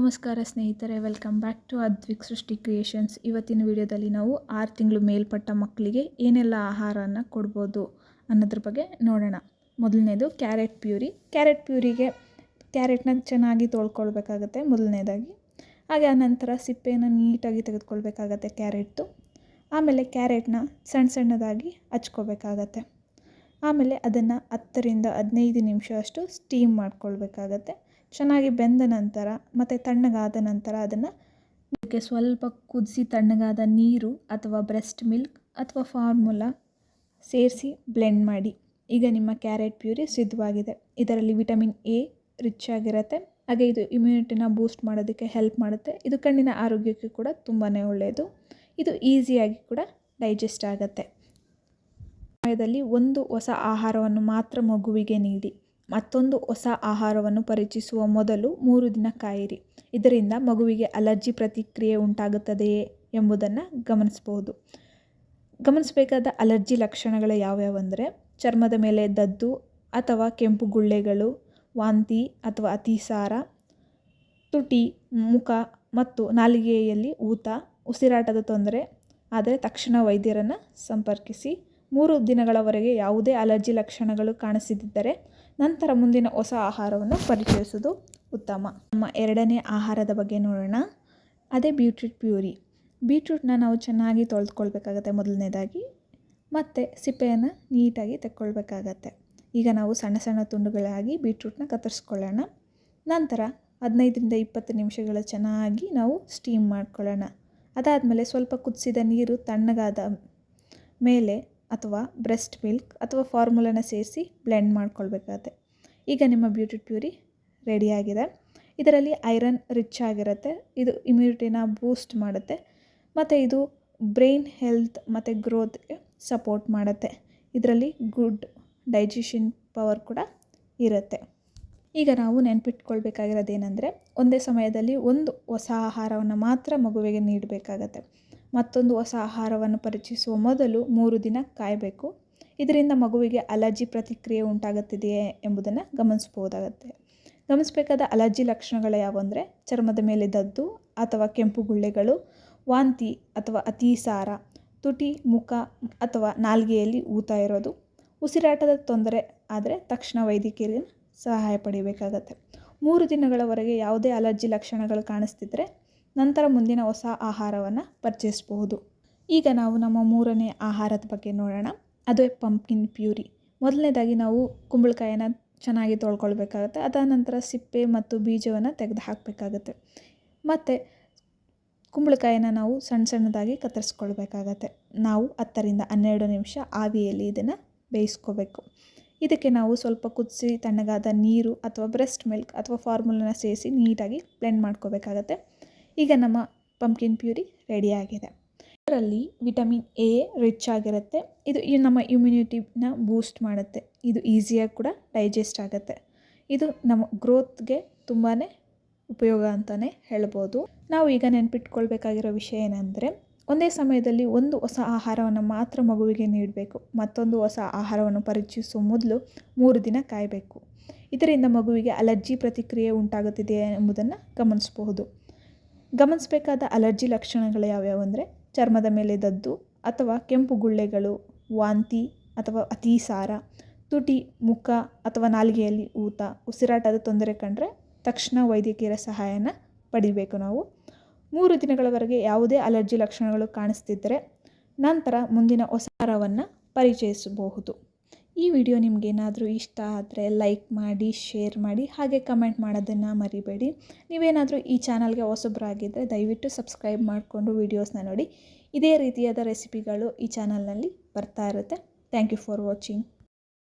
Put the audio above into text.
ನಮಸ್ಕಾರ ಸ್ನೇಹಿತರೆ, welcome back to Advik ಸೃಷ್ಟಿ ಕ್ರಿಯೇಷನ್ಸ್. ಇವತ್ತಿನ ವಿಡಿಯೋದಲ್ಲಿ ನಾವು 6 ತಿಂಗಳು ಮೇಲ್ಪಟ್ಟ ಮಕ್ಕಳಿಗೆ ಏನೆಲ್ಲ ಆಹಾರನ ಕೊಡ್ಬೋದು ಅನ್ನೋದ್ರ ಬಗ್ಗೆ ನೋಡೋಣ. ಮೊದಲನೇದು ಕ್ಯಾರೆಟ್ ಪ್ಯೂರಿ. ಕ್ಯಾರೆಟ್ ಪ್ಯೂರಿಗೆ ಕ್ಯಾರೆಟ್ನ ಚೆನ್ನಾಗಿ ತೊಳ್ಕೊಳ್ಬೇಕಾಗತ್ತೆ ಮೊದಲನೇದಾಗಿ. ಹಾಗೆ ಆನಂತರ ಸಿಪ್ಪೆಯನ್ನು ನೀಟಾಗಿ ತೆಗೆದುಕೊಳ್ಬೇಕಾಗತ್ತೆ ಕ್ಯಾರೆಟ್ದು. ಆಮೇಲೆ ಕ್ಯಾರೆಟ್ನ ಸಣ್ಣ ಸಣ್ಣದಾಗಿ ಹಚ್ಕೋಬೇಕಾಗತ್ತೆ. ಆಮೇಲೆ ಅದನ್ನು 10 ರಿಂದ 15 ನಿಮಿಷ ಅಷ್ಟು ಸ್ಟೀಮ್ ಮಾಡ್ಕೊಳ್ಬೇಕಾಗತ್ತೆ. ಚೆನ್ನಾಗಿ ಬೆಂದ ನಂತರ ಮತ್ತು ತಣ್ಣಗಾದ ನಂತರ ಅದಕ್ಕೆ ಸ್ವಲ್ಪ ಕುದಿಸಿ ತಣ್ಣಗಾದ ನೀರು ಅಥವಾ ಬ್ರೆಸ್ಟ್ ಮಿಲ್ಕ್ ಅಥವಾ ಫಾರ್ಮುಲಾ ಸೇರಿಸಿ ಬ್ಲೆಂಡ್ ಮಾಡಿ. ಈಗ ನಿಮ್ಮ ಕ್ಯಾರೆಟ್ ಪ್ಯೂರಿ ಸಿದ್ಧವಾಗಿದೆ. ಇದರಲ್ಲಿ ವಿಟಮಿನ್ ಎ ರಿಚ್ ಆಗಿರುತ್ತೆ. ಹಾಗೆ ಇದು ಇಮ್ಯುನಿಟಿನ ಬೂಸ್ಟ್ ಮಾಡೋದಕ್ಕೆ ಹೆಲ್ಪ್ ಮಾಡುತ್ತೆ. ಇದು ಕಣ್ಣಿನ ಆರೋಗ್ಯಕ್ಕೆ ಕೂಡ ತುಂಬಾ ಒಳ್ಳೆಯದು. ಇದು ಈಸಿಯಾಗಿ ಕೂಡ ಡೈಜೆಸ್ಟ್ ಆಗುತ್ತೆ. ಸಮಯದಲ್ಲಿ ಒಂದು ಹೊಸ ಆಹಾರವನ್ನು ಮಾತ್ರ ಮಗುವಿಗೆ ನೀಡಿ. ಮತ್ತೊಂದು ಹೊಸ ಆಹಾರವನ್ನು ಪರಿಚಯಿಸುವ ಮೊದಲು 3 ದಿನ ಕಾಯಿರಿ. ಇದರಿಂದ ಮಗುವಿಗೆ ಅಲರ್ಜಿ ಪ್ರತಿಕ್ರಿಯೆ ಉಂಟಾಗುತ್ತದೆಯೇ ಎಂಬುದನ್ನು ಗಮನಿಸಬೇಕಾದ ಅಲರ್ಜಿ ಲಕ್ಷಣಗಳು ಯಾವ್ಯಾವಂದರೆ ಚರ್ಮದ ಮೇಲೆ ದದ್ದು ಅಥವಾ ಕೆಂಪು ಗುಳ್ಳೆಗಳು, ವಾಂತಿ ಅಥವಾ ಅತಿಸಾರ, ತುಟಿ, ಮುಖ ಮತ್ತು ನಾಲಿಗೆಯಲ್ಲಿ ಊತ, ಉಸಿರಾಟದ ತೊಂದರೆ ಆದರೆ ತಕ್ಷಣ ವೈದ್ಯರನ್ನು ಸಂಪರ್ಕಿಸಿ. 3 ದಿನಗಳವರೆಗೆ ಯಾವುದೇ ಅಲರ್ಜಿ ಲಕ್ಷಣಗಳು ಕಾಣಿಸದಿದ್ದರೆ ನಂತರ ಮುಂದಿನ ಹೊಸ ಆಹಾರವನ್ನು ಪರಿಚಯಿಸೋದು ಉತ್ತಮ. ನಮ್ಮ ಎರಡನೇ ಆಹಾರದ ಬಗ್ಗೆ ನೋಡೋಣ. ಅದೇ ಬೀಟ್ರೂಟ್ ಪ್ಯೂರಿ. ಬೀಟ್ರೂಟ್ನ ನಾವು ಚೆನ್ನಾಗಿ ತೊಳೆದುಕೊಳ್ಬೇಕಾಗತ್ತೆ ಮೊದಲನೇದಾಗಿ. ಮತ್ತು ಸಿಪ್ಪೆಯನ್ನು ನೀಟಾಗಿ ತೆಕ್ಕೊಳ್ಬೇಕಾಗತ್ತೆ. ಈಗ ನಾವು ಸಣ್ಣ ಸಣ್ಣ ತುಂಡುಗಳಾಗಿ ಬೀಟ್ರೂಟ್ನ ಕತ್ತರಿಸ್ಕೊಳ್ಳೋಣ. ನಂತರ 15 ರಿಂದ 20 ನಿಮಿಷಗಳು ಚೆನ್ನಾಗಿ ನಾವು ಸ್ಟೀಮ್ ಮಾಡ್ಕೊಳ್ಳೋಣ. ಅದಾದಮೇಲೆ ಸ್ವಲ್ಪ ಕುದಿಸಿದ ನೀರು ತಣ್ಣಗಾದ ಮೇಲೆ ಅಥವಾ ಬ್ರೆಸ್ಟ್ ಮಿಲ್ಕ್ ಅಥವಾ ಫಾರ್ಮುಲಾನ ಸೇರಿಸಿ ಬ್ಲೆಂಡ್ ಮಾಡ್ಕೊಳ್ಬೇಕಾಗತ್ತೆ. ಈಗ ನಿಮ್ಮ ಬೀಟ್ರೂಟ್ ಪ್ಯೂರಿ ರೆಡಿಯಾಗಿದೆ. ಇದರಲ್ಲಿ ಐರನ್ ರಿಚ್ ಆಗಿರುತ್ತೆ. ಇದು ಇಮ್ಯುನಿಟಿನ ಬೂಸ್ಟ್ ಮಾಡುತ್ತೆ ಮತ್ತು ಇದು ಬ್ರೈನ್ ಹೆಲ್ತ್ ಮತ್ತು ಗ್ರೋತ್ಗೆ ಸಪೋರ್ಟ್ ಮಾಡುತ್ತೆ. ಇದರಲ್ಲಿ ಗುಡ್ ಡೈಜೆಷನ್ ಪವರ್ ಕೂಡ ಇರುತ್ತೆ. ಈಗ ನಾವು ನೆನಪಿಟ್ಕೊಳ್ಬೇಕಾಗಿರೋದೇನೆಂದರೆ ಒಂದೇ ಸಮಯದಲ್ಲಿ ಒಂದು ಹೊಸ ಆಹಾರವನ್ನು ಮಾತ್ರ ಮಗುವಿಗೆ ನೀಡಬೇಕಾಗತ್ತೆ. ಮತ್ತೊಂದು ಹೊಸ ಆಹಾರವನ್ನು ಪರಿಚಯಿಸುವ ಮೊದಲು 3 ದಿನ ಕಾಯಬೇಕು. ಇದರಿಂದ ಮಗುವಿಗೆ ಅಲರ್ಜಿ ಪ್ರತಿಕ್ರಿಯೆ ಉಂಟಾಗುತ್ತಿದೆಯೇ ಎಂಬುದನ್ನು ಗಮನಿಸಬೇಕಾದ ಅಲರ್ಜಿ ಲಕ್ಷಣಗಳು ಯಾವುವಂದರೆ ಚರ್ಮದ ಮೇಲೆ ದದ್ದು ಅಥವಾ ಕೆಂಪು ಗುಳ್ಳೆಗಳು, ವಾಂತಿ ಅಥವಾ ಅತಿಸಾರ, ತುಟಿ, ಮುಖ ಅಥವಾ ನಾಲಿಗೆಯಲ್ಲಿ ಊತ ಇರೋದು, ಉಸಿರಾಟದ ತೊಂದರೆ ಆದರೆ ತಕ್ಷಣ ವೈದ್ಯಕೀಯ ಸಹಾಯ ಪಡೆಯಬೇಕಾಗತ್ತೆ. 3 ದಿನಗಳವರೆಗೆ ಯಾವುದೇ ಅಲರ್ಜಿ ಲಕ್ಷಣಗಳು ಕಾಣಿಸ್ತಿದ್ರೆ ನಂತರ ಮುಂದಿನ ಹೊಸ ಆಹಾರವನ್ನು ಪರಿಚಯಿಸಬಹುದು. ಈಗ ನಾವು ನಮ್ಮ 3ನೇ ಆಹಾರದ ಬಗ್ಗೆ ನೋಡೋಣ. ಅದೇ ಪಂಪ್ಕಿನ್ ಪ್ಯೂರಿ. ಮೊದಲನೇದಾಗಿ ನಾವು ಕುಂಬಳಕಾಯಿನ ಚೆನ್ನಾಗಿ ತೊಳ್ಕೊಳ್ಬೇಕಾಗತ್ತೆ. ಅದಾದ ನಂತರ ಸಿಪ್ಪೆ ಮತ್ತು ಬೀಜವನ್ನು ತೆಗೆದು ಹಾಕಬೇಕಾಗತ್ತೆ. ಮತ್ತು ಕುಂಬಳಕಾಯಿನ ನಾವು ಸಣ್ಣ ಸಣ್ಣದಾಗಿ ಕತ್ತರಿಸ್ಕೊಳ್ಬೇಕಾಗತ್ತೆ. ನಾವು 10 ರಿಂದ 12 ನಿಮಿಷ ಆವಿಯಲ್ಲಿ ಇದನ್ನು ಬೇಯಿಸ್ಕೋಬೇಕು. ಇದಕ್ಕೆ ನಾವು ಸ್ವಲ್ಪ ಕುದಿಸಿ ತಣ್ಣಗಾದ ನೀರು ಅಥವಾ ಬ್ರೆಸ್ಟ್ ಮಿಲ್ಕ್ ಅಥವಾ ಫಾರ್ಮುಲಾನ ಸೇರಿಸಿ ನೀಟಾಗಿ ಬ್ಲೆಂಡ್ ಮಾಡ್ಕೋಬೇಕಾಗತ್ತೆ. ಈಗ ನಮ್ಮ ಪಂಪ್ಕಿನ್ ಪ್ಯೂರಿ ರೆಡಿಯಾಗಿದೆ. ಇದರಲ್ಲಿ ವಿಟಮಿನ್ ಎ ರಿಚ್ ಆಗಿರುತ್ತೆ. ಇದು ನಮ್ಮ ಇಮ್ಯುನಿಟಿನ ಬೂಸ್ಟ್ ಮಾಡುತ್ತೆ. ಇದು ಈಸಿಯಾಗಿ ಕೂಡ ಡೈಜೆಸ್ಟ್ ಆಗುತ್ತೆ. ಇದು ನಮ್ಮ ಗ್ರೋತ್ಗೆ ತುಂಬಾ ಉಪಯೋಗ ಅಂತಲೇ ಹೇಳ್ಬೋದು. ನಾವು ಈಗ ನೆನಪಿಟ್ಕೊಳ್ಬೇಕಾಗಿರೋ ವಿಷಯ ಏನಂದರೆ ಒಂದೇ ಸಮಯದಲ್ಲಿ ಒಂದು ಹೊಸ ಆಹಾರವನ್ನು ಮಾತ್ರ ಮಗುವಿಗೆ ನೀಡಬೇಕು. ಮತ್ತೊಂದು ಹೊಸ ಆಹಾರವನ್ನು ಪರಿಚಯಿಸುವ ಮೊದಲು 3 ದಿನ ಕಾಯಬೇಕು. ಇದರಿಂದ ಮಗುವಿಗೆ ಅಲರ್ಜಿ ಪ್ರತಿಕ್ರಿಯೆ ಉಂಟಾಗುತ್ತಿದೆಯೇ ಎಂಬುದನ್ನು ಗಮನಿಸಬೇಕಾದ ಅಲರ್ಜಿ ಲಕ್ಷಣಗಳು ಯಾವ್ಯಾವಂದರೆ ಚರ್ಮದ ಮೇಲೆ ದದ್ದು ಅಥವಾ ಕೆಂಪು ಗುಳ್ಳೆಗಳು, ವಾಂತಿ ಅಥವಾ ಅತಿಸಾರ, ತುಟಿ, ಮುಖ ಅಥವಾ ನಾಲಿಗೆಯಲ್ಲಿ ಊತ, ಉಸಿರಾಟದ ತೊಂದರೆ ಕಂಡ್ರೆ ತಕ್ಷಣ ವೈದ್ಯಕೀಯ ಸಹಾಯನ ಪಡಿಬೇಕು. ನಾವು 3 ದಿನಗಳವರೆಗೆ ಯಾವುದೇ ಅಲರ್ಜಿ ಲಕ್ಷಣಗಳು ಕಾಣಿಸ್ತಿದ್ದರೆ ನಂತರ ಮುಂದಿನ ಹೊಸ ಆಹಾರವನ್ನು ಪರಿಚಯಿಸಬಹುದು. ಈ ವಿಡಿಯೋ ನಿಮಗೇನಾದರೂ ಇಷ್ಟ ಆದರೆ ಲೈಕ್ ಮಾಡಿ, ಶೇರ್ ಮಾಡಿ, ಹಾಗೆ ಕಮೆಂಟ್ ಮಾಡೋದನ್ನು ಮರಿಬೇಡಿ. ನೀವೇನಾದರೂ ಈ ಚಾನಲ್ಗೆ ಹೊಸಬರಾಗಿದ್ದರೆ ದಯವಿಟ್ಟು ಸಬ್ಸ್ಕ್ರೈಬ್ ಮಾಡಿಕೊಂಡು ವೀಡಿಯೋಸ್ನ ನೋಡಿ. ಇದೇ ರೀತಿಯಾದ ರೆಸಿಪಿಗಳು ಈ ಚಾನಲ್ನಲ್ಲಿ ಬರ್ತಾ ಇರುತ್ತೆ. Thank you for watching.